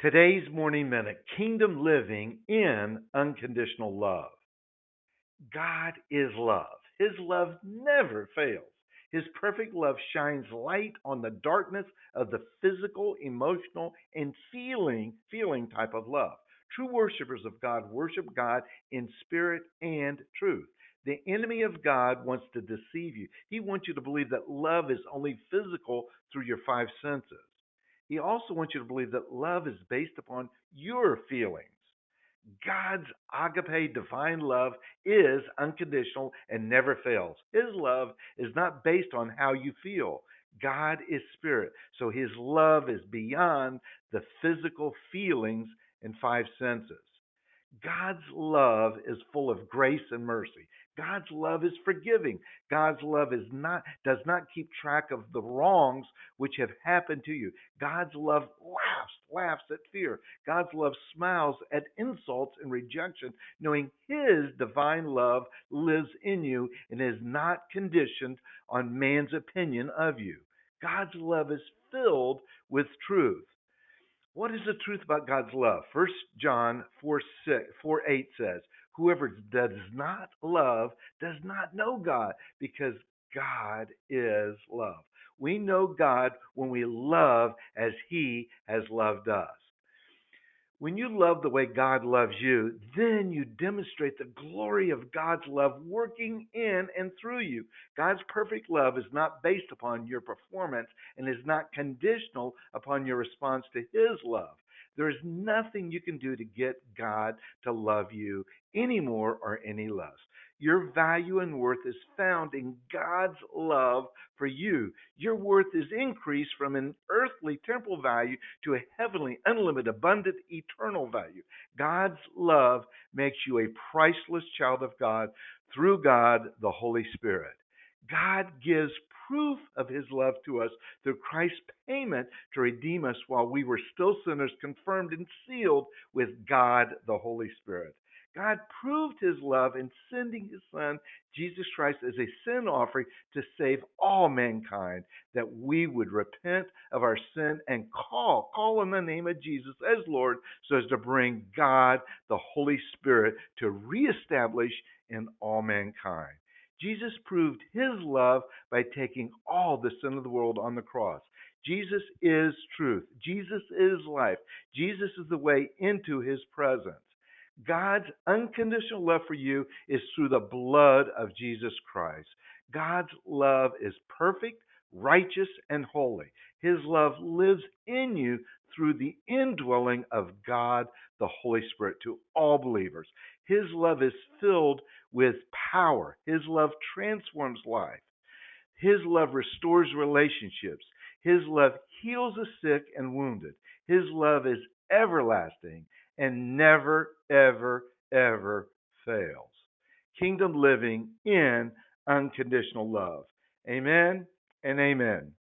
Today's Morning Minute, Kingdom Living in Unconditional Love. God is love. His love never fails. His perfect love shines light on the darkness of the physical, emotional, and feeling type of love. True worshipers of God worship God in spirit and truth. The enemy of God wants to deceive you. He wants you to believe that love is only physical through your five senses. He also wants you to believe that love is based upon your feelings. God's agape divine love is unconditional and never fails. His love is not based on how you feel. God is spirit, so his love is beyond the physical feelings and five senses. God's love is full of grace and mercy. God's love is forgiving. God's love does not keep track of the wrongs which have happened to you. God's love laughs at fear. God's love smiles at insults and rejection, knowing his divine love lives in you and is not conditioned on man's opinion of you. God's love is filled with truth. What is the truth about God's love? First John 4:8 says, "Whoever does not love does not know God, because God is love." We know God when we love as he has loved us. When you love the way God loves you, then you demonstrate the glory of God's love working in and through you. God's perfect love is not based upon your performance and is not conditional upon your response to His love. There is nothing you can do to get God to love you any more or any less. Your value and worth is found in God's love for you. Your worth is increased from an earthly temporal value to a heavenly, unlimited, abundant, eternal value. God's love makes you a priceless child of God through God, the Holy Spirit. God gives proof of his love to us through Christ's payment to redeem us while we were still sinners, confirmed and sealed with God, the Holy Spirit. God proved his love in sending his Son, Jesus Christ, as a sin offering to save all mankind, that we would repent of our sin and call on the name of Jesus as Lord, so as to bring God, the Holy Spirit, to reestablish in all mankind. Jesus proved his love by taking all the sin of the world on the cross. Jesus is truth. Jesus is life. Jesus is the way into his presence. God's unconditional love for you is through the blood of Jesus Christ. God's love is perfect, righteous, and holy. His love lives in you through the indwelling of God, the Holy Spirit, to all believers. His love is filled with power. His love transforms life. His love restores relationships. His love heals the sick and wounded. His love is everlasting and never, ever, ever fails. Kingdom living in unconditional love. Amen and amen.